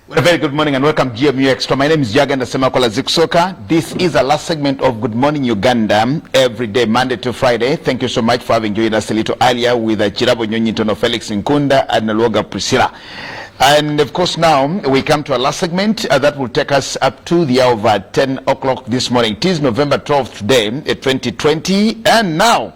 Well, a very good morning and welcome GMU Extra. My name is Gyagenda, Ssemakula, Zikusooka. This is the last segment of Good Morning Uganda, every day, Monday to Friday. Thank you so much for having joined us a little earlier with Chirabo Nyonyintono, Felix Nkunda, and Nalwoga Priscilla. And of course now we come to our last segment that will take us up to the hour of 10 o'clock this morning. It is November 12th today, 2020, and now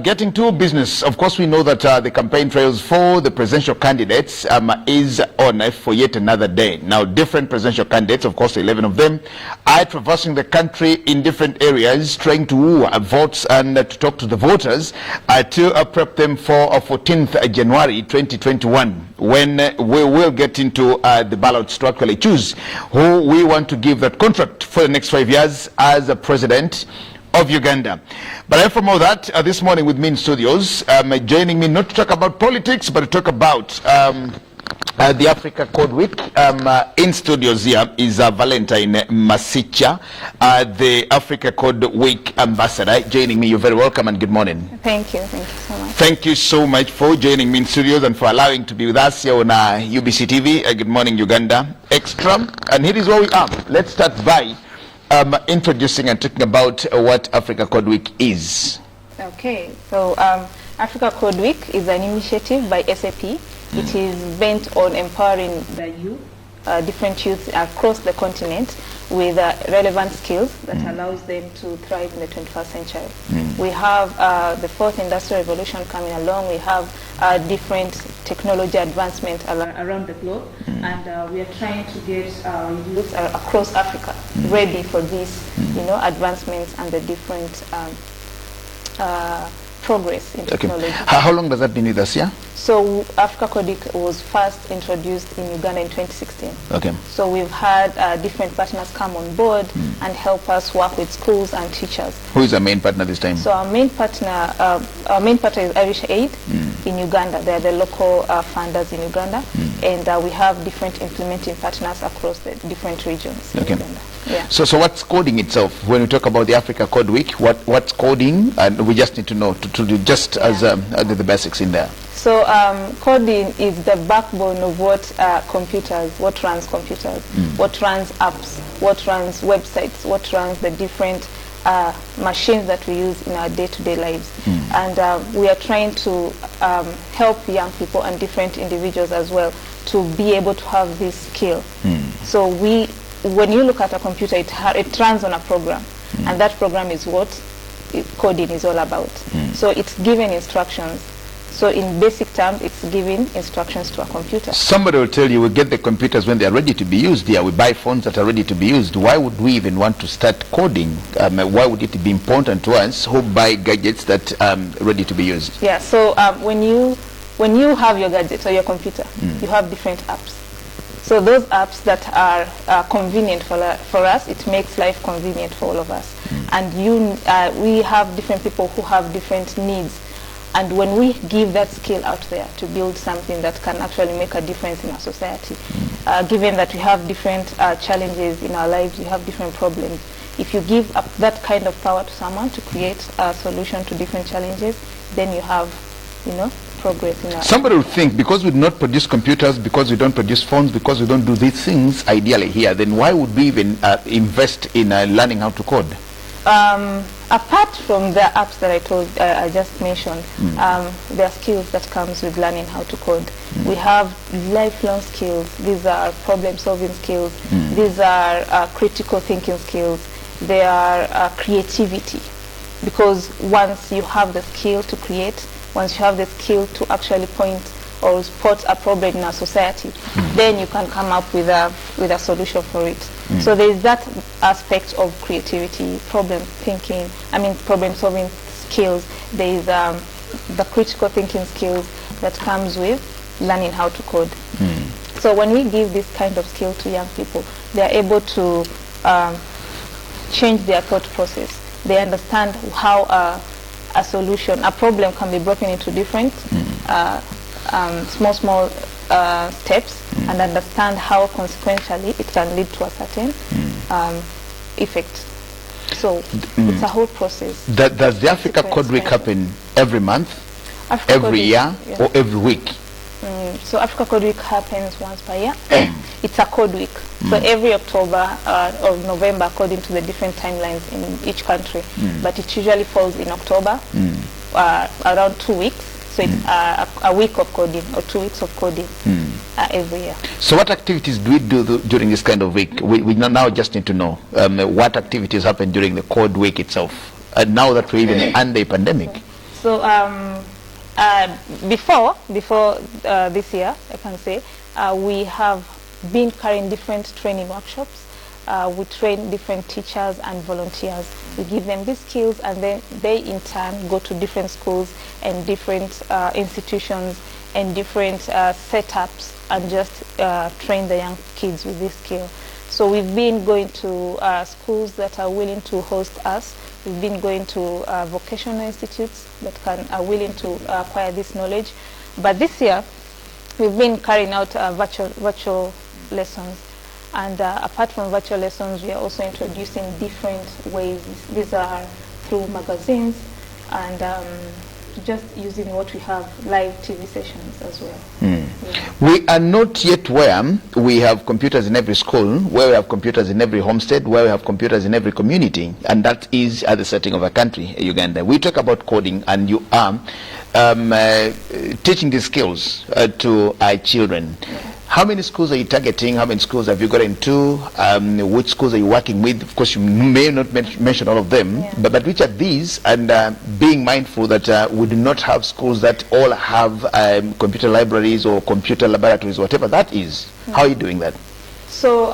getting to business. Of course, we know that the campaign trails for the presidential candidates is on for yet another day. Now, different presidential candidates, of course, 11 of them, are traversing the country in different areas, trying to woo votes and to talk to the voters to prep them for 14th January 2021, when we will get into the ballots to actually choose who we want to give that contract for the next 5 years as a president of Uganda. But apart from all that, this morning with me in studios, joining me not to talk about politics, but to talk about the Africa Code Week. In studios here is Valentine Masicha, the Africa Code Week ambassador. Joining me, you're very welcome and good morning. Thank you so much. Thank you so much for joining me in studios and for allowing to be with us here on UBC TV. Good Morning Uganda Extra. And here is where we are. Let's start by introducing and talking about what Africa Code Week is. Okay, so Africa Code Week is an initiative by SAP. It is bent on empowering the youth, different youth across the continent with relevant skills that allows them to thrive in the 21st century. We have the fourth industrial revolution coming along. We have different technology advancement around the globe, and we are trying to get youth across Africa ready for these, advancements and the different progress in technology. How long does that been with us here? So Africa Code Week was first introduced in Uganda in 2016. Okay. So we've had different partners come on board and help us work with schools and teachers. Who is our main partner this time? So our main partner is Irish Aid in Uganda. They are the local funders in Uganda, and we have different implementing partners across the different regions in Uganda. Yeah. So what's coding itself? When we talk about the Africa Code Week, what's coding? And we just need to know to do just as the basics in there. So coding is the backbone of what what runs computers, what runs apps, what runs websites, what runs the different machines that we use in our day-to-day lives. And we are trying to help young people and different individuals as well to be able to have this skill. So when you look at a computer, it runs on a program, and that program is what coding is all about. So it's giving instructions. So in basic terms, it's giving instructions to a computer. Somebody will tell you we get the computers when they are ready to be used. Yeah, we buy phones that are ready to be used. Why would we even want to start coding? Why would it be important to us who buy gadgets that are ready to be used? Yeah, so when you have your gadget or your computer, you have different apps. So those apps that are convenient for us, it makes life convenient for all of us. And we have different people who have different needs. And when we give that skill out there to build something that can actually make a difference in our society, given that we have different challenges in our lives, we have different problems, if you give up that kind of power to someone to create a solution to different challenges, then you have, progress in our Somebody would think because we do not produce computers, because we don't produce phones, because we don't do these things ideally here, then why would we even invest in learning how to code? Apart from the apps that I just mentioned, there are skills that comes with learning how to code. We have lifelong skills. These are problem-solving skills. These are critical thinking skills. They are creativity. Because once you have the skill to create, once you have the skill to actually point or spot a problem in our society, then you can come up with a solution for it. So there is that aspect of creativity, problem solving skills. There is the critical thinking skills that comes with learning how to code. So when we give this kind of skill to young people, they are able to change their thought process. They understand how a solution, a problem can be broken into different small steps, and understand how consequentially it can lead to a certain effect. So it's a whole process. Does the Africa Code Week happen every month, every year, or every week? So Africa Code Week happens once per year. It's a code week. So every October or November, according to the different timelines in each country. But it usually falls in October, around 2 weeks. So it's a week of coding or 2 weeks of coding every year. So what activities do we do during this kind of week? We now just need to know what activities happen during the code week itself, now that we're even under a pandemic. So before this year, I can say, we have been carrying different training workshops. We train different teachers and volunteers. We give them these skills, and then they in turn go to different schools and different institutions and different setups and just train the young kids with this skill. So we've been going to schools that are willing to host us. We've been going to vocational institutes that are willing to acquire this knowledge. But this year, we've been carrying out virtual lessons. And apart from virtual lessons, we are also introducing different ways. These are through magazines and just using what we have, live TV sessions as well. Yeah. We are not yet where we have computers in every school, where we have computers in every homestead, where we have computers in every community, and that is at the setting of a country, Uganda. We talk about coding, and you are teaching these skills to our children. Yeah. How many schools are you targeting? How many schools have you got into? Which schools are you working with? Of course, you may not mention all of them, but which are these? And being mindful that we do not have schools that all have computer libraries or computer laboratories, whatever that is. How are you doing that? So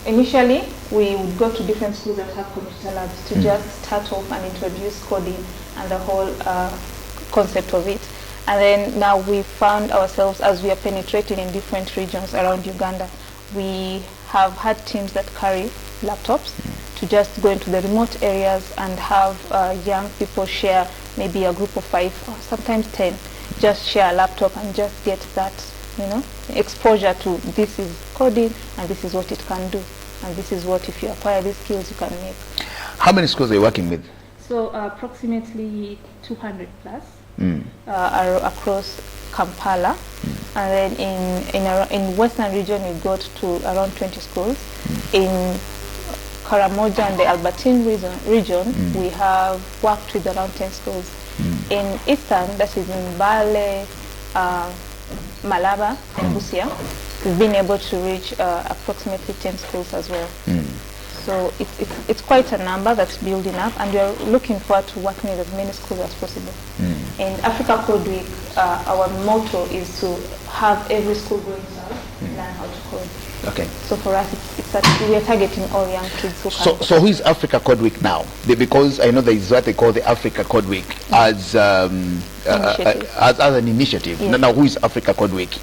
initially, we would go to different schools that have computer labs to just start off and introduce coding and the whole concept of it. And then now we found ourselves, as we are penetrating in different regions around Uganda, we have had teams that carry laptops to just go into the remote areas and have young people share, maybe a group of 5 or sometimes 10, just share a laptop and just get that, exposure to this is coding and this is what it can do. And this is what, if you acquire these skills, you can make. How many schools are you working with? So approximately 200 plus. Are across Kampala, and then in Western region we got to around 20 schools. In Karamoja and the Albertine region we have worked with around 10 schools. In Eastern, that is in Bale, Malaba and Busia, we've been able to reach approximately 10 schools as well. So it's quite a number that's building up, and we are looking forward to working with as many schools as possible. In Africa Code Week, our motto is to have every school going south learn how to code. Okay. So for us, we are targeting all young kids who can. So who is Africa Code Week now? Because I know there is what they call the Africa Code Week as an initiative. Yes. Now who is Africa Code Week?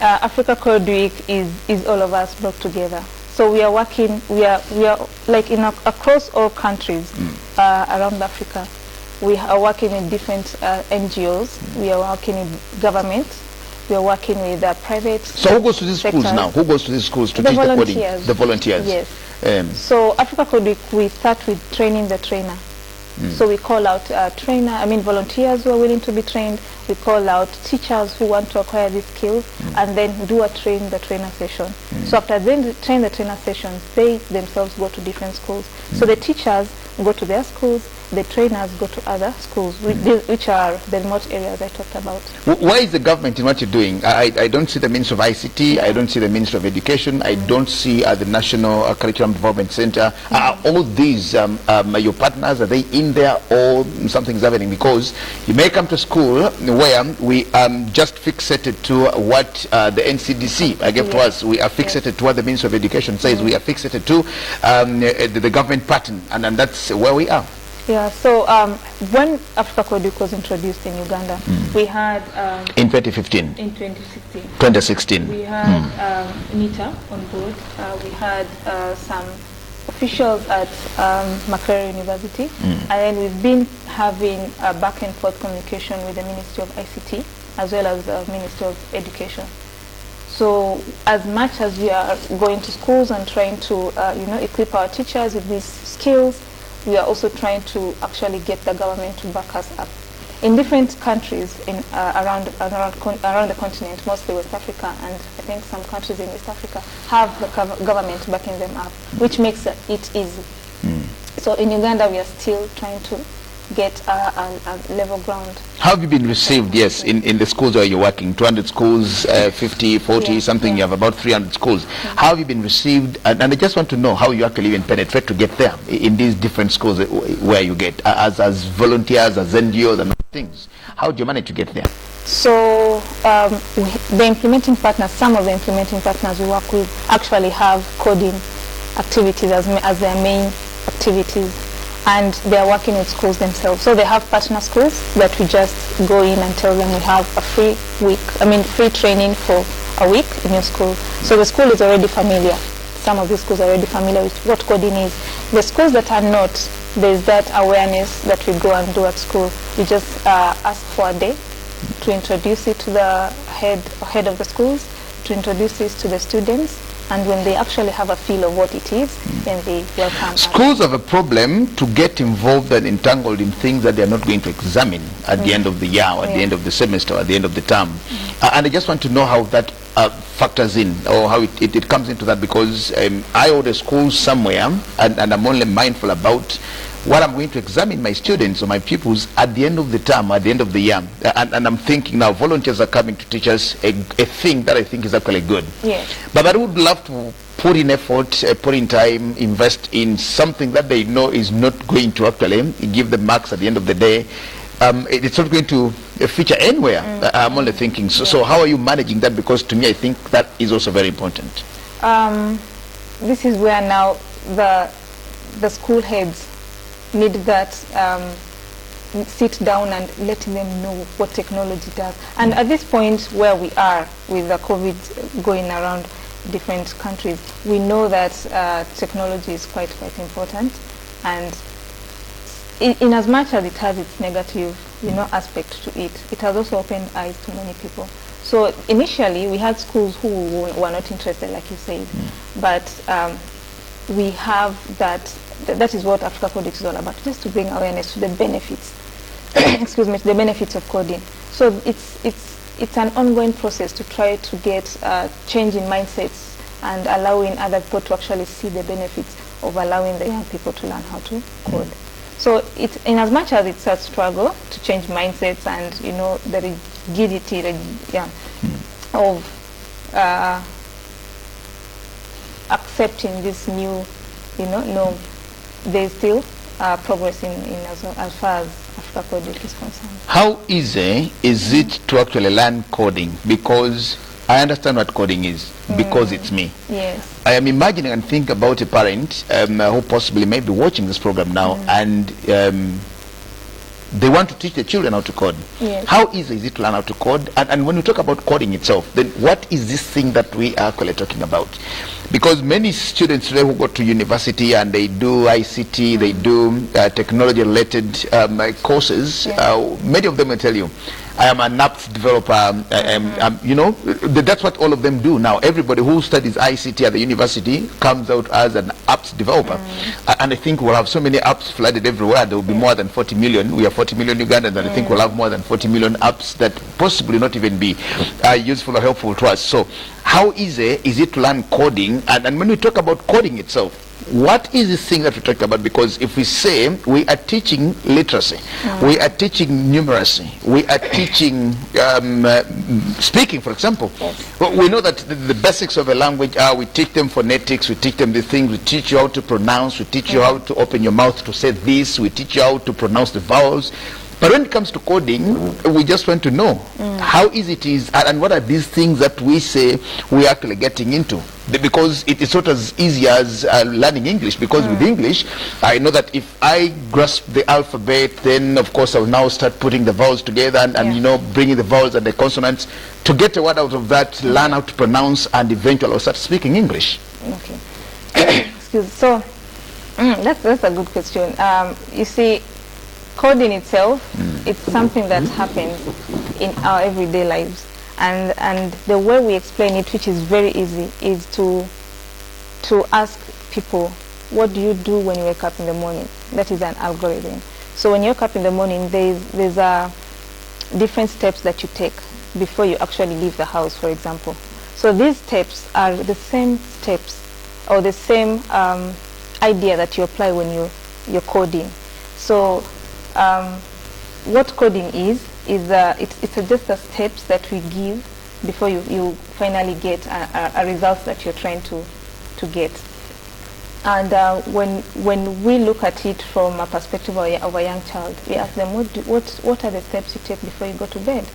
Africa Code Week is all of us brought together. So we are working, we are like across all countries around Africa. We are working in different NGOs. We are working in government. We are working with private. So who goes to these schools now? Who goes to these schools to teach the coding? The volunteers. Yes. So Africa Code Week, we start with training the trainer. So we call out volunteers who are willing to be trained. We call out teachers who want to acquire these skills, and then do a train the trainer session. So after they train the trainer sessions, they themselves go to different schools. So the teachers go to their schools, the trainers go to other schools, which are the remote areas I talked about. Why is the government in what you're doing? I don't see the Ministry of ICT, I don't see the Ministry of Education, I don't see the National Curriculum Development Center. All these, your partners, are they in there, or something's happening? Because you may come to school where we just fixated to what the NCDC gave to us. We are fixated to what the Ministry of Education says. We are fixated to the government pattern, and that's where we are. Yeah, so when Africa Code Week was introduced in Uganda, we had... in 2015? In 2016. 2016. We had NITA on board. We had some officials at Makerere University. And then we've been having a back and forth communication with the Ministry of ICT, as well as the Ministry of Education. So as much as we are going to schools and trying to equip our teachers with these skills, we are also trying to actually get the government to back us up. in different countries around the continent, mostly West Africa, and I think some countries in East Africa have the government backing them up, which makes it easy. So in Uganda, we are still trying to get a level ground. How have you been received, yes, in the schools where you're working? 200 schools, 50, 40, something, you have about 300 schools. How have you been received? And I just want to know how you actually even penetrate to get there in these different schools where you get, as volunteers, as NGOs and things. How do you manage to get there? So the implementing partners, some of the implementing partners we work with actually have coding activities as their main activities. And they are working with schools themselves. So they have partner schools that we just go in and tell them we have a free training for a week in your school. So the school is already familiar. Some of the schools are already familiar with what coding is. The schools that are not, there's that awareness that we go and do at school. We just ask for a day to introduce it to the head of the schools, to introduce this to the students. And when they actually have a feel of what it is, then they welcome. Schools have a problem to get involved and entangled in things that they are not going to examine at the end of the year, or at the end of the semester, or at the end of the term. And I just want to know how that factors in, or how it comes into that, because I own a school somewhere, and I'm only mindful about what I'm going to examine my students or my pupils at the end of the term, at the end of the year. And I'm thinking now volunteers are coming to teach us a thing that I think is actually good. Yes. But I would love to put in effort, put in time, invest in something that they know is not going to actually give them marks at the end of the day. It's not going to feature anywhere. I'm only thinking. So how are you managing that? Because to me, I think that is also very important. This is where now the school heads need that sit down and letting them know what technology does. And at this point where we are with the COVID going around different countries, we know that technology is quite important. And in as much as it has its negative aspect to it, it has also opened eyes to many people. So initially we had schools who were not interested, like you said, but we have that is what Africa Code is all about, just to bring awareness to the benefits, excuse me, to the benefits of coding. So it's an ongoing process to try to get change in mindsets and allowing other people to actually see the benefits of allowing the young people to learn how to code. So it's, in as much as it's a struggle to change mindsets and the rigidity of accepting this new norm, there's still progress in as far as Africa Code is concerned. How easy is it to actually learn coding? Because I understand what coding is, because it's me. Yes. I am imagining and think about a parent who possibly may be watching this program now, and they want to teach the children how to code. Yes. How easy is it to learn how to code? And when we talk about coding itself, then what is this thing that we are actually talking about? Because many students today who go to university and they do ICT, they do technology-related courses, many of them will tell you, I am an apps developer, that's what all of them do now. Everybody who studies ICT at the university comes out as an apps developer. And I think we'll have so many apps flooded everywhere. There will be more than 40 million. We have 40 million Ugandans, and I think we'll have more than 40 million apps that possibly not even be useful or helpful to us. So how easy is it to learn coding? And when we talk about coding itself, what is this thing that we talk about? Because if we say we are teaching literacy, we are teaching numeracy, we are teaching speaking, for example, we know that the basics of a language are, we teach them phonetics, we teach them the things, we teach you how to pronounce, we teach you how to open your mouth to say this, we teach you how to pronounce the vowels. But when it comes to coding, we just want to know how easy it is, and what are these things that we say we're actually getting into. Because it's not as easy as learning English, because with English, I know that if I grasp the alphabet, then of course I'll now start putting the vowels together and bringing the vowels and the consonants to get a word out of that, learn how to pronounce, and eventually I'll start speaking English. Okay. So that's a good question. You see, coding itself, it's something that happens in our everyday lives. And the way we explain it, which is very easy, is to ask people, what do you do when you wake up in the morning? That is an algorithm. So when you wake up in the morning, there's different steps that you take before you actually leave the house, for example. So these steps are the same steps or the same idea that you apply when you're coding. So what coding is it's just the steps that we give before you finally get a result that you're trying to get. And when we look at it from a perspective of a young child, we ask them, what are the steps you take before you go to bed?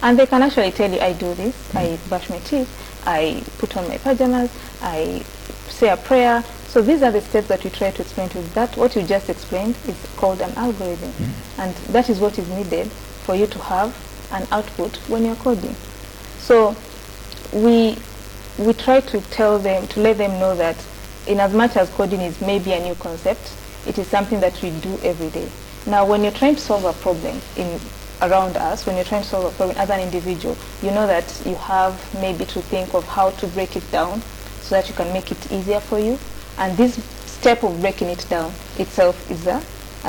And they can actually tell you, I do this, I brush my teeth, I put on my pajamas, I say a prayer. So these are the steps that we try to explain to you. That what you just explained is called an algorithm. And that is what is needed for you to have an output when you're coding. So we try to tell them, to let them know that in as much as coding is maybe a new concept, it is something that we do every day. Now, when you're trying to solve a problem around us, when you're trying to solve a problem as an individual, you know that you have maybe to think of how to break it down so that you can make it easier for you. And this step of breaking it down itself is a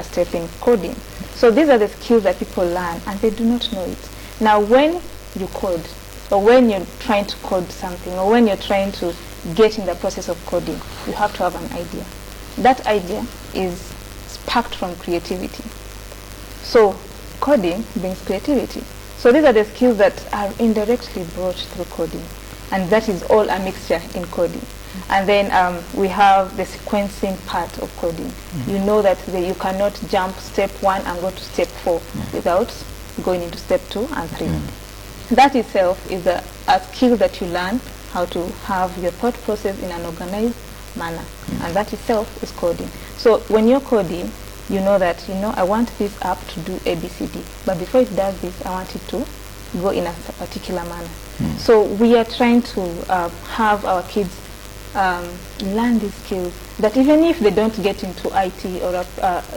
step in coding. So these are the skills that people learn and they do not know it. Now, when you code, or when you're trying to code something, or when you're trying to get in the process of coding, you have to have an idea. That idea is sparked from creativity. So coding brings creativity. So these are the skills that are indirectly brought through coding, and that is all a mixture in coding. And then we have the sequencing part of coding. You know that you cannot jump step 1 and go to step 4 without going into step 2 and 3. That itself is a skill that you learn, how to have your thought process in an organized manner. And that itself is coding. So when you're coding, you know that, I want this app to do ABCD. But before it does this, I want it to go in a particular manner. So we are trying to have our kids learn these skills, that even if they don't get into IT or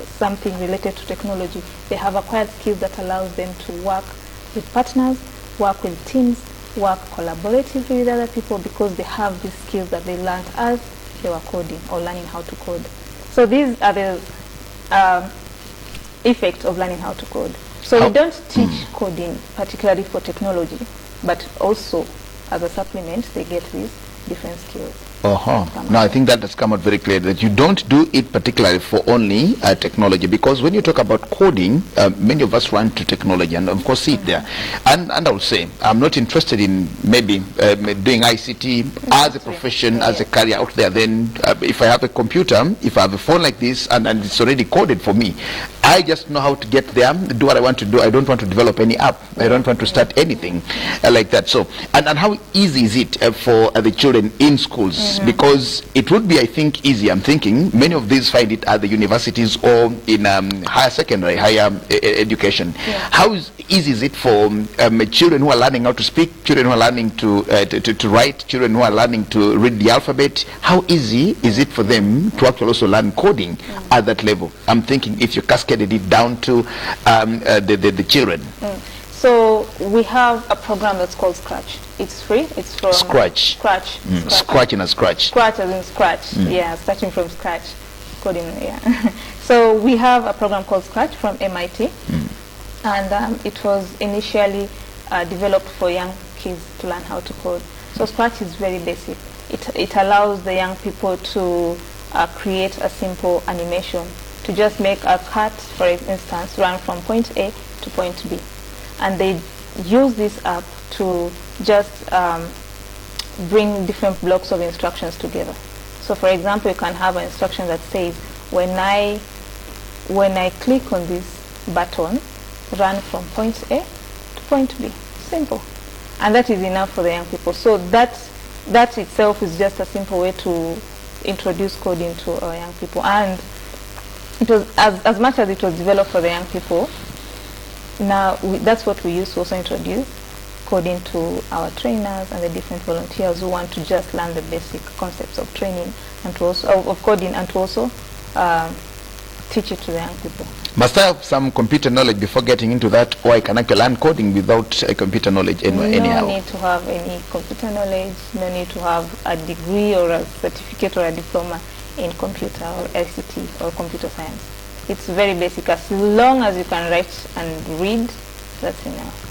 something related to technology, they have acquired skills that allows them to work with partners, work with teams, work collaboratively with other people, because they have these skills that they learned as they were coding or learning how to code. So these are the effects of learning how to code. So we don't teach coding particularly for technology, but also as a supplement, they get these different skills. No, I think that has come out very clear, that you don't do it particularly for only technology, because when you talk about coding, many of us run to technology and of course see it there. And I would say, I'm not interested in maybe doing ICT as a profession, as a career out there. Then if I have a computer, if I have a phone like this and it's already coded for me, I just know how to get there, do what I want to do. I don't want to develop any app. I don't want to start anything like that. So, and how easy is it for the children in schools? Because it would be, I think, easy. I'm thinking many of these find it at the universities or in higher secondary, higher education. How easy is it for children who are learning how to speak, children who are learning to write, children who are learning to read the alphabet? How easy is it for them to actually also learn coding at that level? I'm thinking if you cascaded it down to the children. So we have a program that's called Scratch. It's free. It's from Scratch. Scratch. Scratch and a Scratch. Scratch as in scratch. Yeah, starting from scratch. Coding, yeah. So we have a program called Scratch from MIT. And it was initially developed for young kids to learn how to code. So Scratch is very basic. It allows the young people to create a simple animation, to just make a cat, for instance, run from point A to point B. And they use this app to just bring different blocks of instructions together. So for example, you can have an instruction that says, when I click on this button, run from point A to point B. Simple. And that is enough for the young people. So that itself is just a simple way to introduce coding to our young people. And it was, as much as it was developed for the young people, now that's what we use to also introduce coding to our trainers and the different volunteers who want to just learn the basic concepts of training and to also of coding, and to also teach it to the young people. Must I have some computer knowledge before getting into that, or I can actually learn coding without a computer knowledge anyhow? No need to have any computer knowledge, no need to have a degree or a certificate or a diploma in computer or ICT or computer science. It's very basic. As long as you can write and read that's enough.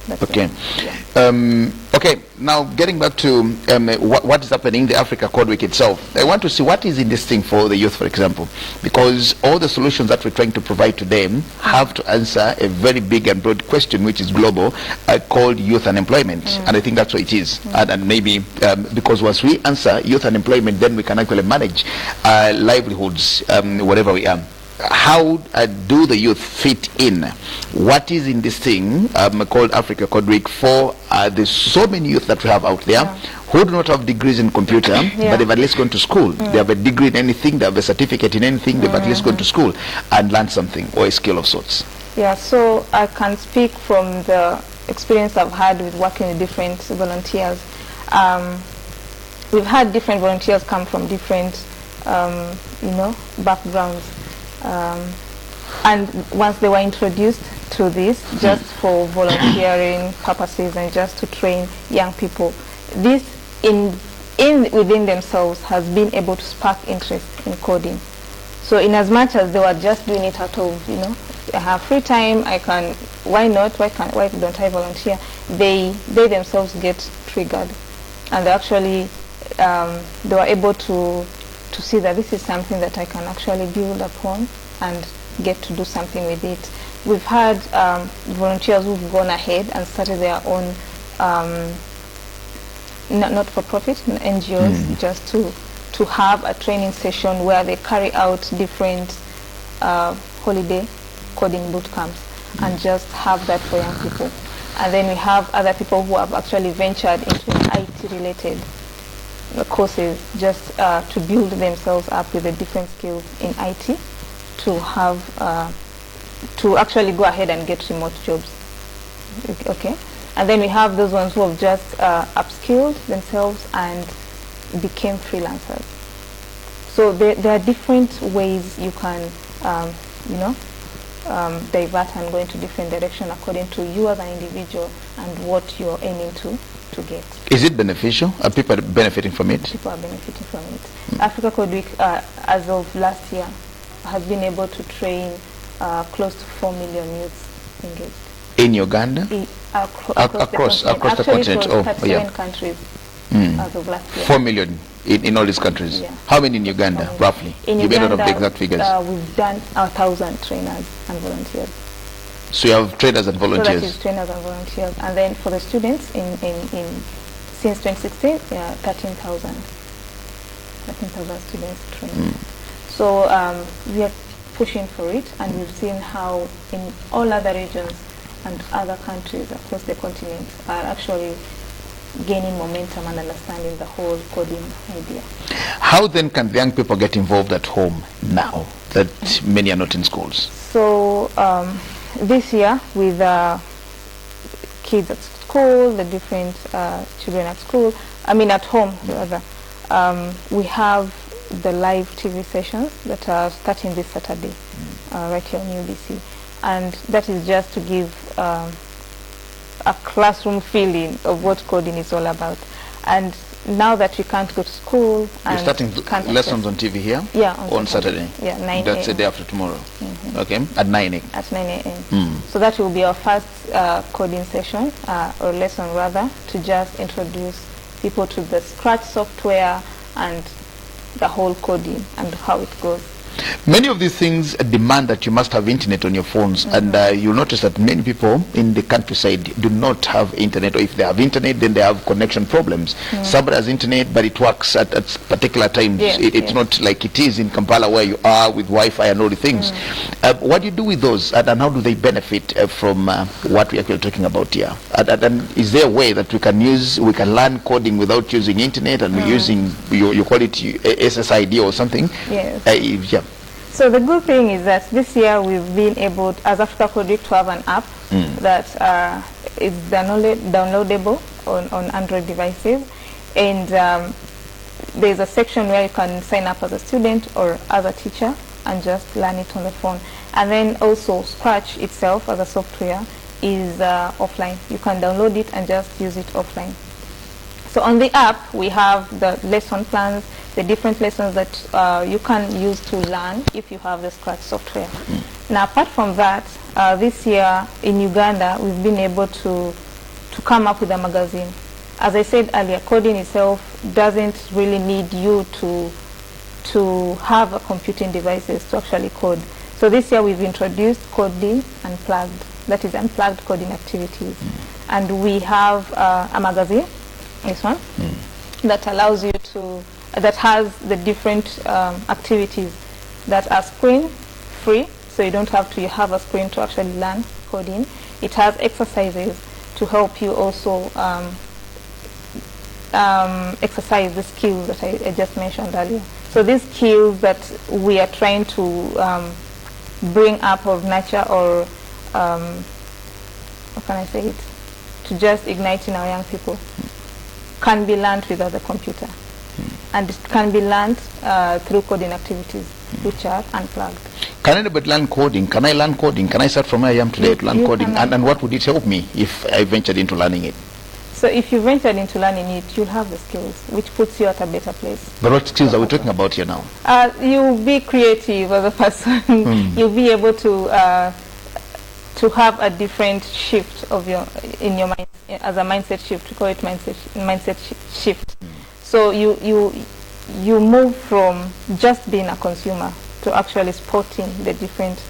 That's Okay. enough. Yeah. Okay. Now getting back to what is happening in the Africa Code Week itself, I want to see what is in this thing for the youth, for example, because all the solutions that we're trying to provide to them have to answer a very big and broad question, which is global, called youth unemployment, and I think that's what it is. And maybe because once we answer youth unemployment, then we can actually manage livelihoods wherever we are. How do the youth fit in? What is in this thing called Africa Code Week for the so many youth that we have out there who do not have degrees in computer, but they've at least gone to school. They have a degree in anything, they have a certificate in anything, they've at least gone to school and learned something or a skill of sorts. Yeah, so I can speak from the experience I've had with working with different volunteers. We've had different volunteers come from different, backgrounds. And once they were introduced to this, just for volunteering purposes and just to train young people, this within themselves has been able to spark interest in coding. So in as much as they were just doing it out of, I have free time, I can, why not, why don't I volunteer? They themselves get triggered, and they actually, they were able to see that this is something that I can actually build upon and get to do something with it. We've had volunteers who've gone ahead and started their own not-for-profit NGOs, just to have a training session where they carry out different holiday coding boot camps and just have that for young people. And then we have other people who have actually ventured into IT-related courses just to build themselves up with the different skills in IT to have to actually go ahead and get remote jobs. Okay, and then we have those ones who have just upskilled themselves and became freelancers. So there are different ways you can divert and go into different direction according to you as an individual and what you're aiming to get. Is it beneficial? Are people benefiting from it? People are benefiting from it. Africa Code Week, as of last year, has been able to train close to 4 million youths engaged. In Uganda? Across the continent. Actually, 37 countries as of last year. 4 million in all these countries. Yeah. How many in Uganda, roughly? In you may not Uganda, have the exact figures. We've done 1,000 trainers and volunteers. So you have trainers and volunteers? So that is trainers and volunteers. And then for the students, since 2016, 13,000 students trained. So we are pushing for it, and we've seen how in all other regions and other countries across the continent are actually gaining momentum and understanding the whole coding idea. How then can the young people get involved at home now that many are not in schools? So this year, with kids at school, the different children at school, at home rather, we have the live TV sessions that are starting this Saturday right here on UBC, and that is just to give a classroom feeling of what coding is all about. And now that we can't go to school, you're starting lessons on TV here? Yeah, on Saturday. Yeah, 9 a.m. That's the day after tomorrow. Okay, at 9 a.m. At 9 a.m. So that will be our first coding session, or lesson rather, to just introduce people to the Scratch software and the whole coding and how it goes. Many of these things demand that you must have internet on your phones, and you'll notice that many people in the countryside do not have internet, or if they have internet, then they have connection problems. Somebody has internet, but it works at particular times. Yes, it's not like it is in Kampala, where you are with Wi-Fi and all the things. What do you do with those, and how do they benefit from what we are talking about here? And is there a way that we can learn coding without using internet, and we're using, you call it SSID or something? Yes. Yeah. So the good thing is that this year we've been able, as Africa Code Week, to have an app that is downloadable on Android devices, and there's a section where you can sign up as a student or as a teacher and just learn it on the phone. And then also Scratch itself as a software is offline. You can download it and just use it offline. So on the app we have the lesson plans, the different lessons that you can use to learn if you have the Scratch software. Now, apart from that, this year in Uganda, we've been able to come up with a magazine. As I said earlier, coding itself doesn't really need you to have a computing devices to actually code. So this year we've introduced Coding Unplugged, that is unplugged coding activities. And we have a magazine, this one, that allows you to, that has the different activities that are screen free, so you don't have to have a screen to actually learn coding. It has exercises to help you also exercise the skills that I just mentioned earlier. So these skills that we are trying to bring up or nurture, or how can I say it, to just ignite in our young people, can be learned without the computer. And it can be learned through coding activities, which are unplugged. Can anybody learn coding? Can I learn coding? Can I start from where I am today to learn coding? And what would it help me if I ventured into learning it? So if you ventured into learning it, you'll have the skills, which puts you at a better place. But what skills are we talking about here now? You'll be creative as a person. You'll be able to have a different shift of in your mind, as a mindset shift. We call it mindset shift. So you move from just being a consumer to actually spotting the different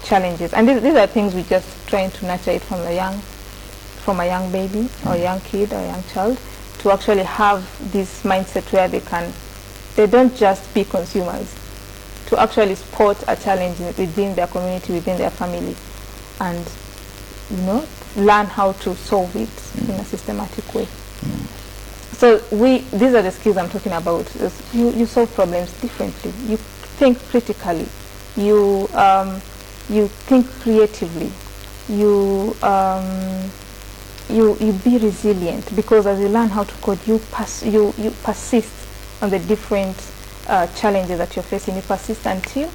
challenges. And these are things we just trying to nurture it from a young baby or a young kid or a young child, to actually have this mindset where they don't just be consumers, to actually spot a challenge within their community, within their family, and learn how to solve it in a systematic way. So these are the skills I'm talking about. You solve problems differently. You think critically. You think creatively. You be resilient, because as you learn how to code, you persist on the different challenges that you're facing. You persist until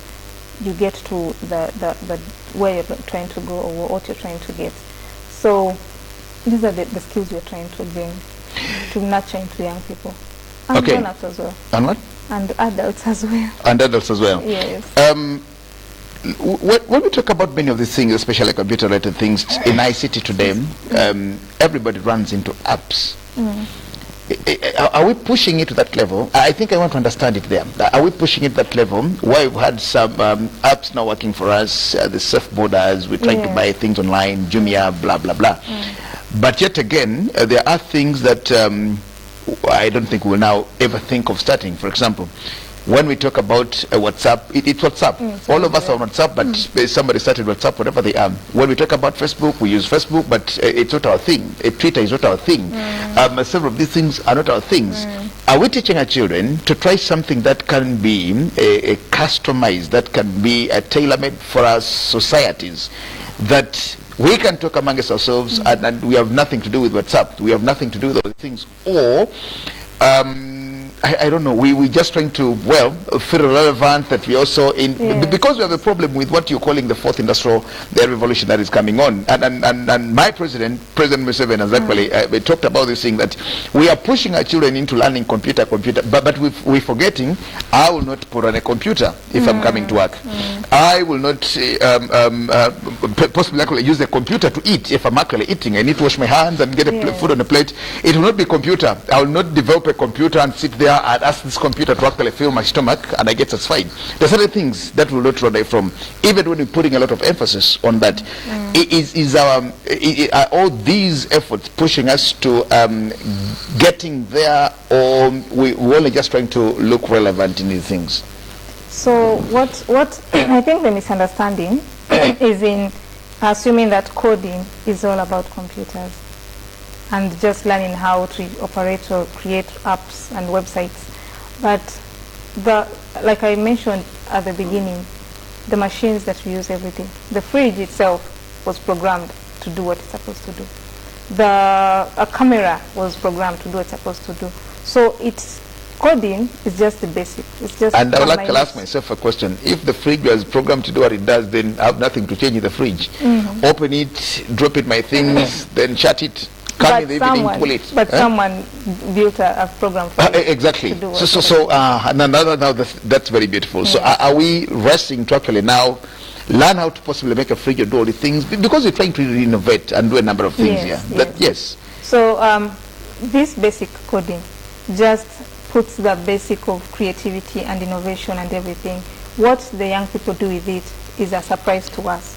you get to the where you're trying to go, or what you're trying to get. So these are the skills we're trying to bring, to nurture into young people. And grown-ups as well. And what? And adults as well. And adults as well. Yes. When we talk about many of these things, especially computer-related things in ICT today, everybody runs into apps. Are we pushing it to that level? I think I want to understand it there. Are we pushing it to that level where we've had some apps now working for us, the safe borders, we're trying to buy things online, Jumia, blah, blah, blah. But yet again, there are things that I don't think we'll now ever think of starting. For example, when we talk about WhatsApp, it's WhatsApp. All of us are on WhatsApp, but somebody started WhatsApp, whatever they are. When we talk about Facebook, we use Facebook, but it's not our thing. Twitter is not our thing. Several of these things are not our things. Are we teaching our children to try something that can be customized, that can be tailor-made for our societies, that we can talk amongst ourselves and we have nothing to do with WhatsApp, we have nothing to do with those things, or I don't know, we're just trying to, feel relevant, that we also, because we have a problem with what you're calling the fourth industrial revolution that is coming on. And my President Museveni has actually talked about this thing, that we are pushing our children into learning computer, but we're forgetting, I will not put on a computer if I'm coming to work. I will not possibly actually use a computer to eat if I'm actually eating. I need to wash my hands and get food on the plate. It will not be computer. I will not develop a computer and sit there and ask this computer to actually fill my stomach and I get satisfied. There's other things that will not run away from, even when we're putting a lot of emphasis on that. Are all these efforts pushing us to getting there, or we're only just trying to look relevant in these things? So what I think the misunderstanding is in assuming that coding is all about computers and just learning how to operate or create apps and websites. But like I mentioned at the beginning, the machines that we use every day, the fridge itself was programmed to do what it's supposed to do. A camera was programmed to do what it's supposed to do. So coding is just the basic. It's just. And I would like to ask myself a question. If the fridge was programmed to do what it does, then I have nothing to change in the fridge. Open it, drop it my things, then shut it. come in the evening, pull it. But someone built a program for you exactly. to do That's very beautiful. Yes. So are we resting to actually now learn how to possibly make a fridge or do all the things, because we're trying to innovate and do a number of things here. Yes. So this basic coding just puts the basic of creativity and innovation and everything. What the young people do with it is a surprise to us.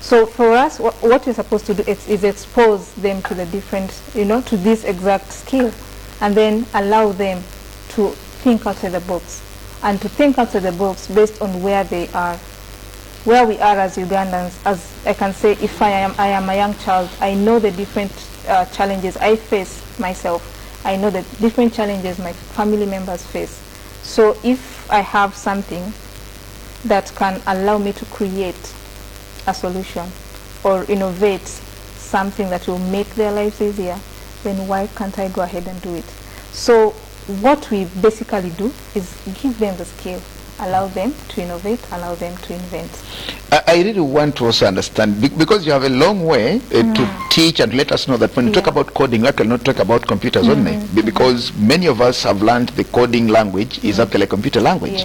So for us, what we're supposed to do is expose them to the different, to this exact skill, and then allow them to think outside the box, and to think outside the box based on where they are. Where we are as Ugandans, as I can say, if I am a young child, I know the different challenges I face myself. I know the different challenges my family members face. So if I have something that can allow me to create a solution or innovate something that will make their lives easier, then why can't I go ahead and do it? So what we basically do is give them the skill, allow them to innovate, allow them to invent. I really want to also understand, because you have a long way to teach and let us know that when you talk about coding, we cannot talk about computers only, because many of us have learned the coding language is actually a computer language.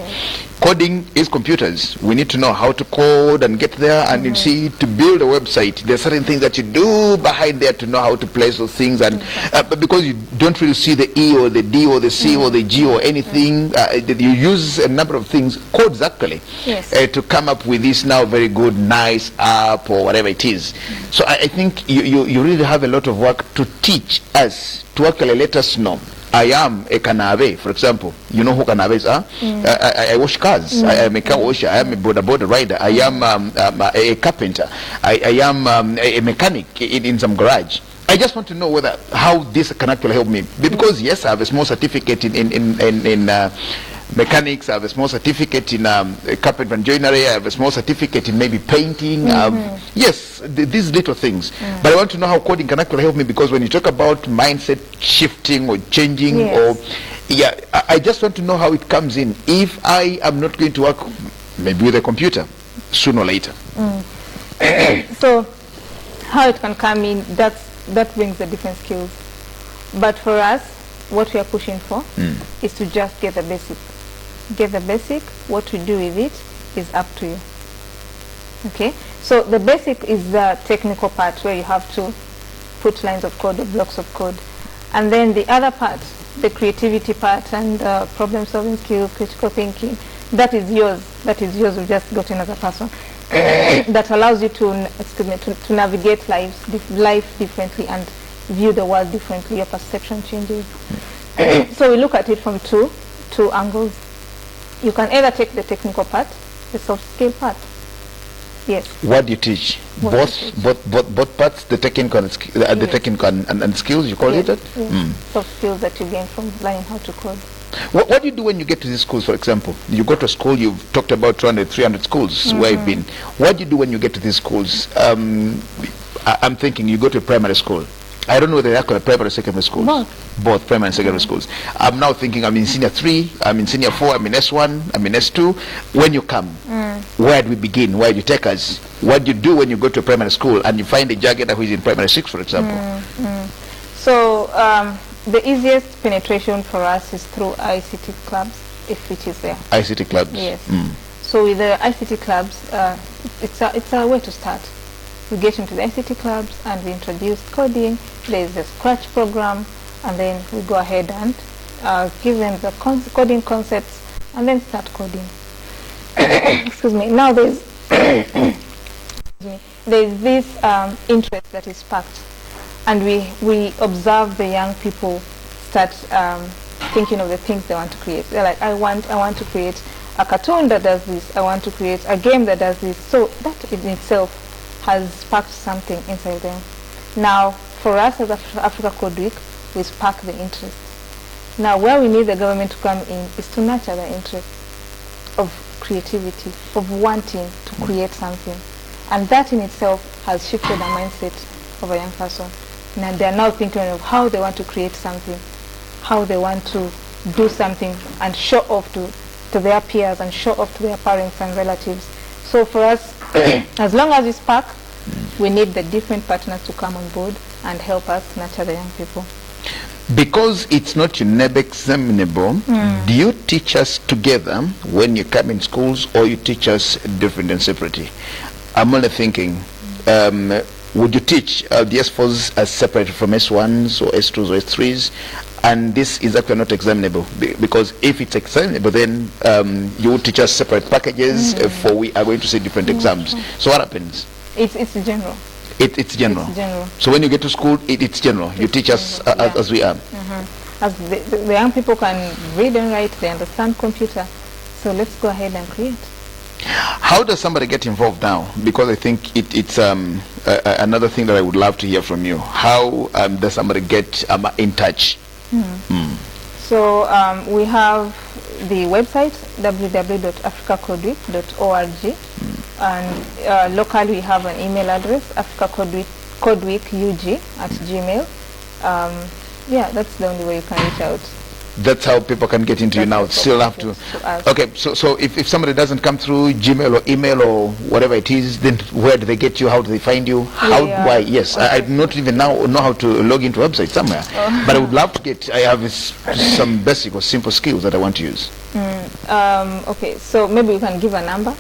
Coding is computers. We need to know how to code and get there, and you see, to build a website, there are certain things that you do behind there to know how to place those things, and but because you don't really see the E or the D or the C or the G or anything, you use a number of things, codes actually, to come up with this now very good, nice app or whatever it is. So I think you really have a lot of work to teach us, to actually let us know. I am a Kanabe, for example. You know who Kanabes are? I wash cars. I am a car washer. I am a border rider. I am a carpenter. I am a mechanic in some garage. I just want to know how this can actually help me. Because yes, I have a small certificate in mechanics, I have a small certificate in carpentry and joinery, I have a small certificate in maybe painting. Yes, these little things. But I want to know how coding can actually help me, because when you talk about mindset shifting or changing, I just want to know how it comes in. If I am not going to work maybe with a computer, sooner or later. So how it can come in, that brings the different skills. But for us, what we are pushing for is to just get the basic. Get the basic. What we do with it is up to you. Okay? So the basic is the technical part, where you have to put lines of code or blocks of code. And then the other part, the creativity part and problem solving skills, critical thinking, that is yours. That is yours. You've just gotten as a person. That allows you to navigate life differently and view the world differently. Your perception changes. So we look at it from two angles. You can either take the technical part, the soft skill part. Yes. What do you teach? Both parts, the technical and the technical and skills, you call it that? Soft skills that you gain from learning how to code. What do you do when you get to these schools, for example? You go to a school, you've talked about 200, 300 schools where you've been. What do you do when you get to these schools? I'm thinking you go to a primary school. I don't know whether they're called primary or secondary schools. Both primary and secondary schools. I'm now thinking I'm in senior 3, I'm in senior 4, I'm in S1, I'm in S2. When you come, where do we begin? Where do you take us? What do you do when you go to a primary school and you find a Gyagenda who is in primary 6, for example? So the easiest penetration for us is through Ict Clubs, if it is there. Ict Clubs? Yes. So with the Ict Clubs, it's a way to start. We get into the Ict Clubs and we introduce coding. There is a Scratch program, and then we go ahead and give them the coding concepts and then start coding. Excuse me. Now there's this interest that is sparked, and we observe the young people start thinking of the things they want to create. They're like, I want to create a cartoon that does this. I want to create a game that does this. So that in itself has sparked something inside them. Now, for us as Africa Code Week, we spark the interest. Now, where we need the government to come in is to nurture the interest of creativity, of wanting to create something. And that in itself has shifted the mindset of a young person. Now, they are now thinking of how they want to create something, how they want to do something and show off to their peers and show off to their parents and relatives. So for us, as long as we spark, we need the different partners to come on board and help us nurture the young people. Because it's not UNEB examinable, do you teach us together when you come in schools, or you teach us different and separately? I'm only thinking, would you teach the S4s as separate from S1s or S2s or S3s? And this is actually not examinable, because if it's examinable, then you would teach us separate packages for we are going to see different exams. So what happens? It's general. It's general. It's general. So when you get to school, it's general. You teach us as we are. As the young people can read and write, they understand computer. So let's go ahead and create. How does somebody get involved now? Because I think it's another thing that I would love to hear from you. How does somebody get in touch? So we have the website www.africacodeweek.org, and locally we have an email address, africacodeweekug@gmail. Yeah, that's the only way you can reach out. That's how people can get into you now. Still have to. Okay, so if somebody doesn't come through Gmail or email or whatever it is, then where do they get you? How do they find you? How? Why? Yes, I do not even now know how to log into a website somewhere. But I would love to get. I have some basic or simple skills that I want to use. Okay, so maybe we can give a number.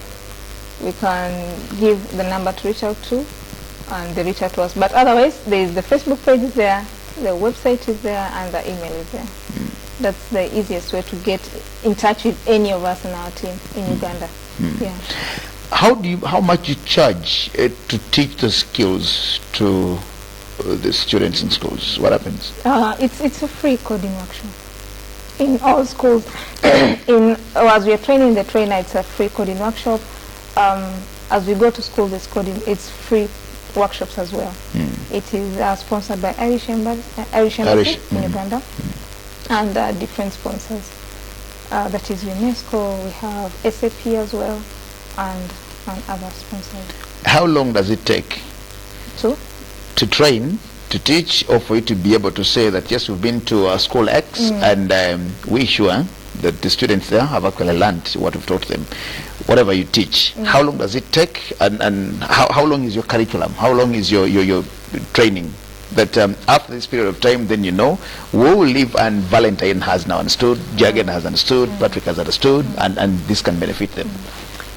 We can give the number to reach out to, and they reach out to us. But otherwise, there is the Facebook page is there, the website is there, and the email is there. That's the easiest way to get in touch with any of us in our team in Uganda. Yeah. How much you charge to teach the skills to the students in schools? What happens? It's a free coding workshop in all schools. As we are training the trainer, it's a free coding workshop. As we go to school, it's free workshops as well. It is sponsored by Irish Embassy in Uganda. And different sponsors. That is UNESCO, we have SAP as well, and other sponsors. How long does it take to train, to teach, or for you to be able to say that yes, we've been to school X and we're sure that the students there have actually learned what we've taught them? Whatever you teach, how long does it take, and how long is your curriculum? How long is your training? That after this period of time, then you know, we will live, and Valentine has now understood, Gyagenda has understood, Patrick has understood, and this can benefit them.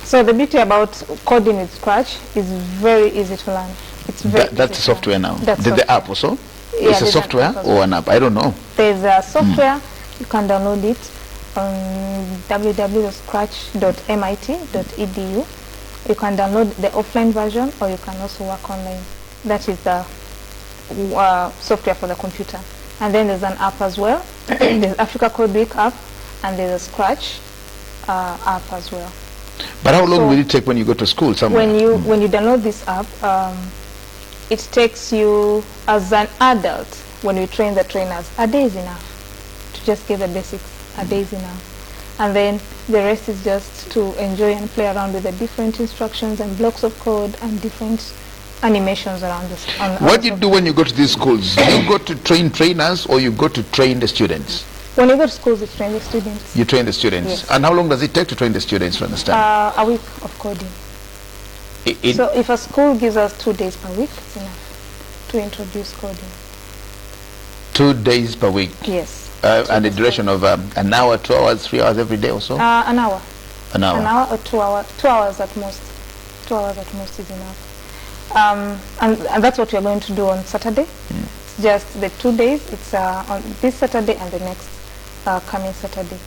So the beauty about coding with Scratch is very easy to learn. It's very that's a software now. The app also? Yeah, it's a software or an app? I don't know. There's a software, you can download it on www.scratch.mit.edu. You can download the offline version, or you can also work online. That is the software for the computer. And then there's an app as well. There's Africa Code Week app, and there's a Scratch app as well. But how long will it take when you go to school somewhere? When you download this app, it takes you, as an adult, when we train the trainers, a day is enough to just get the basics. A day is enough. And then the rest is just to enjoy and play around with the different instructions and blocks of code and different animations around this. What do you do when you go to these schools? Do you go to train trainers, or you go to train the students? When you go to schools, you train the students. You train the students? Yes. And how long does it take to train the students, to understand? A week of coding. So if a school gives us 2 days per week, it's enough to introduce coding. 2 days per week? Yes. And the duration of an hour, 2 hours, 3 hours every day or so? An hour. An hour? An hour or 2 hours. 2 hours at most. 2 hours at most is enough. And that's what we are going to do on Saturday. It's just the 2 days. It's on this Saturday and the next coming Saturday.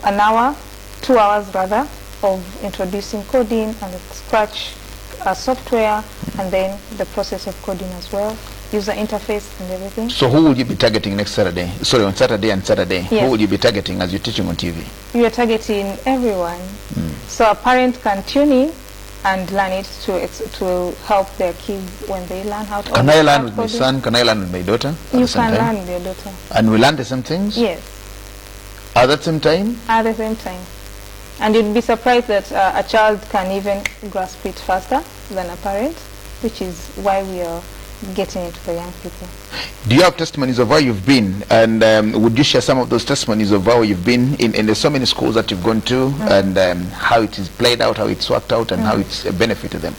An hour, 2 hours rather, of introducing coding and the Scratch software, and then the process of coding as well, user interface and everything. So who will you be targeting next Saturday? Sorry, on Saturday and Saturday. Yes. Who will you be targeting as you're teaching on TV? You are targeting everyone. So a parent can tune in and learn it to help their kids when they learn how to. Can I learn with my son? Can I learn with my daughter? You can learn with your daughter. And we learn the same things? Yes. At the same time? At the same time. And you'd be surprised that a child can even grasp it faster than a parent, which is why we are getting it for young people. Do you have testimonies of where you've been? And would you share some of those testimonies of where you've been in the so many schools that you've gone to, and how it is played out, how it's worked out, and how it's benefited them?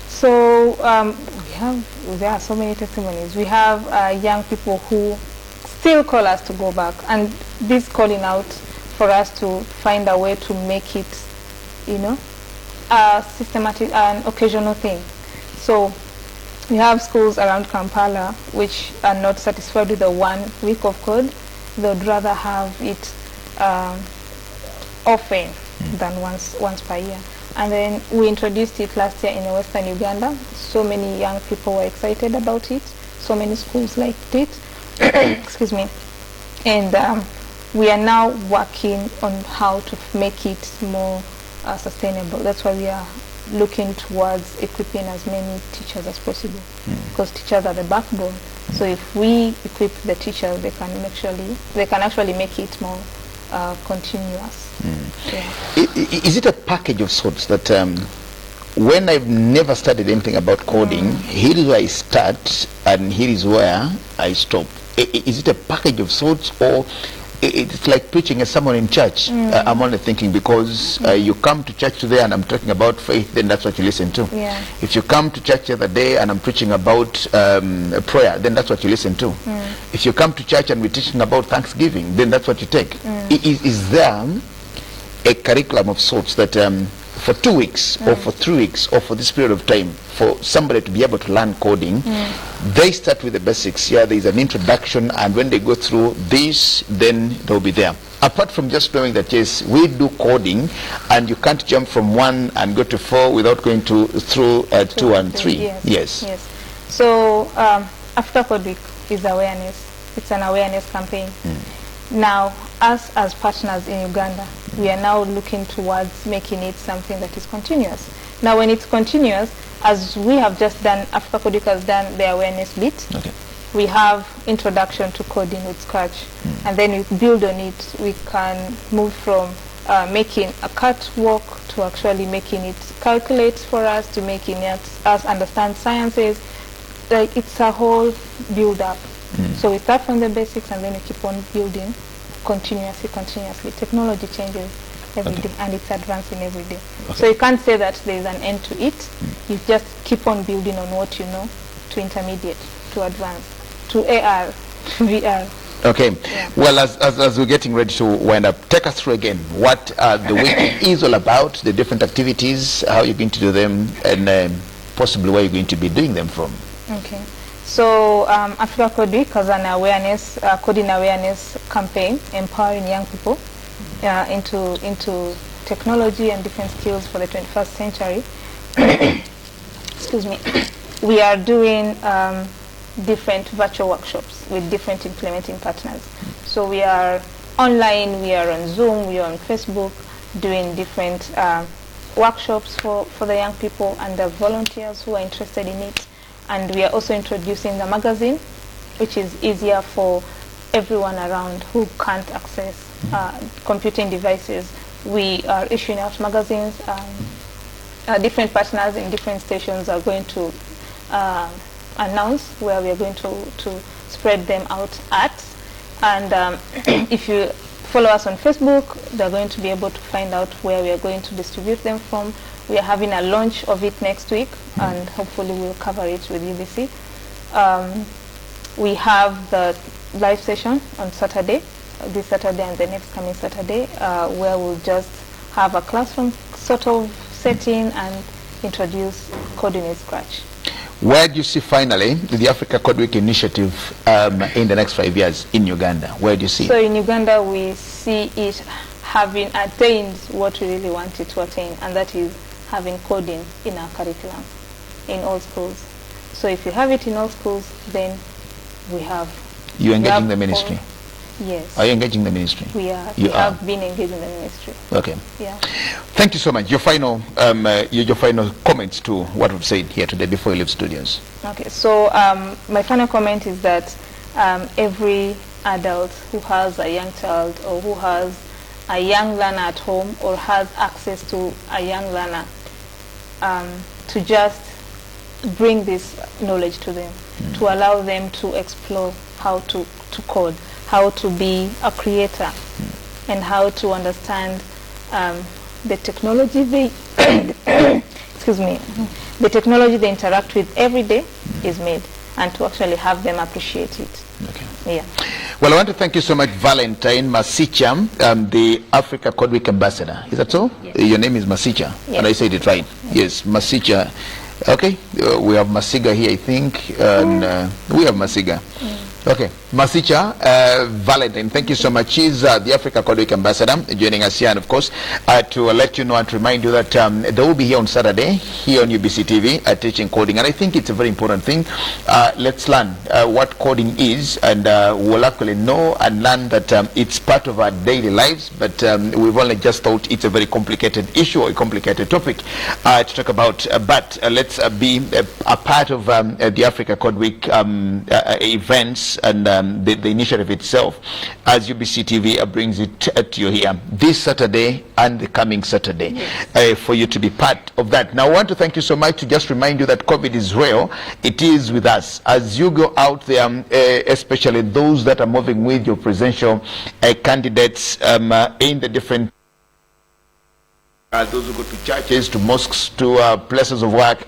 So we there are so many testimonies. We have young people who still call us to go back, and this calling out for us to find a way to make it, a systematic, an occasional thing. So we have schools around Kampala which are not satisfied with the 1 week of code. They would rather have it often than once per year. And then we introduced it last year in Western Uganda. So many young people were excited about it. So many schools liked it. Excuse me. And we are now working on how to make it more sustainable. That's why we are looking towards equipping as many teachers as possible, because teachers are the backbone. So if we equip the teachers, they can actually make it more continuous. Yeah. Is it a package of sorts that when I've never studied anything about coding, here is where I start and here is where I stop? Is it a package of sorts, or it's like preaching a sermon in church? I'm only thinking because you come to church today and I'm talking about faith, then that's what you listen to. Yeah. If you come to church the other day and I'm preaching about prayer, then that's what you listen to. If you come to church and we're teaching about Thanksgiving, then that's what you take. Is there a curriculum of sorts that for 2 weeks or for 3 weeks or for this period of time, for somebody to be able to learn coding, they start with the basics? Yeah, there is an introduction, and when they go through this, then they'll be there. Apart from just knowing that, yes, we do coding, and you can't jump from 1 and go to 4 without going through 2 and 3. Yes. So Africa Code Week is awareness. It's an awareness campaign. Now, us as partners in Uganda, we are now looking towards making it something that is continuous. Now, when it's continuous, as we have just done, Africa Code Week has done the awareness bit. Okay. We have introduction to coding with Scratch, and then we build on it. We can move from making a catwalk to actually making it calculate for us, to making us understand sciences. Like, it's a whole build-up. So we start from the basics, and then we keep on building continuously. Technology changes every day, and it's advancing every day. So you can't say that there is an end to it. You just keep on building on what you know, to intermediate, to advanced, to AR, to VR. Okay. Yeah. Well, as we're getting ready to wind up, take us through again what the week is all about, the different activities, how you're going to do them, and possibly where you're going to be doing them from. Okay. So Africa Code Week has an awareness, coding awareness campaign, empowering young people into technology and different skills for the 21st century. Excuse me. We are doing different virtual workshops with different implementing partners. So we are online, we are on Zoom, we are on Facebook, doing different workshops for the young people and the volunteers who are interested in it. And we are also introducing the magazine, which is easier for everyone around who can't access computing devices. We are issuing out magazines. Different partners in different stations are going to announce where we are going to spread them out at. And if you follow us on Facebook, they're going to be able to find out where we are going to distribute them from. We are having a launch of it next week, and hopefully we'll cover it with UBC. We have the live session on Saturday, this Saturday and the next coming Saturday, where we'll just have a classroom sort of setting and introduce coding in Scratch. Where do you see finally the Africa Code Week initiative in the next 5 years in Uganda? Where do you see? So in Uganda, we see it having attained what we really wanted to attain, and that is having coding in our curriculum in all schools. So if you have it in all schools, then we have... You're engaging the ministry? Yes. Are you engaging the ministry? We are. We have been engaging the ministry. Okay. Yeah. Thank you so much. Your final comments to what we've said here today before you leave studios. Okay. So my final comment is that every adult who has a young child or who has a young learner at home or has access to a young learner, to just bring this knowledge to them, to allow them to explore how to code, how to be a creator, and how to understand the technology they excuse me, the technology they interact with every day, is made, and to actually have them appreciate it. Okay. Yeah. Well, I want to thank you so much, Valentine Masicha, the Africa Code Week Ambassador. Is that so? Yes. Your name is Masicha, yes. and I said it right. Yes, Masicha. Okay, we have Masiga here, I think, and we have Masiga. Okay, Masicha, Valentine, thank you so much. She's the Africa Code Week Ambassador, joining us here, and of course, to let you know and to remind you that they will be here on Saturday, here on UBC TV, teaching coding, and I think it's a very important thing. Let's learn what coding is, and we'll actually know and learn that it's part of our daily lives, but we've only just thought it's a very complicated issue or a complicated topic to talk about, but let's be a part of the Africa Code Week events, and the initiative itself, as UBC TV brings it to you here this Saturday and the coming Saturday, yes. For you to be part of that. Now I want to thank you so much, to just remind you that COVID is real. It is with us. As you go out there, especially those that are moving with your presidential candidates in the different those who go to churches, to mosques, to places of work,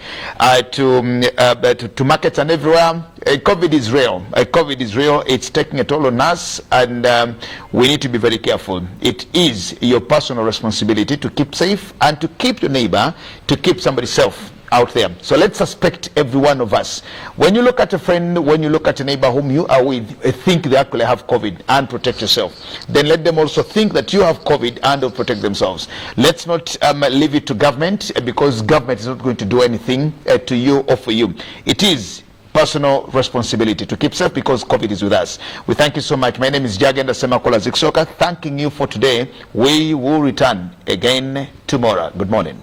to markets and everywhere. COVID is real. COVID is real. It's taking a toll on us, and we need to be very careful. It is your personal responsibility to keep safe and to keep your neighbor, to keep somebody safe out there. So let's suspect every one of us. When you look at a friend, when you look at a neighbor whom you are with, think they actually have COVID, and protect yourself. Then let them also think that you have COVID and will protect themselves. Let's not leave it to government, because government is not going to do anything to you or for you. It is personal responsibility to keep safe, because COVID is with us. We thank you so much. My name is Gyagenda, Ssemakula, Zikusooka. Thanking you for today. We will return again tomorrow. Good morning.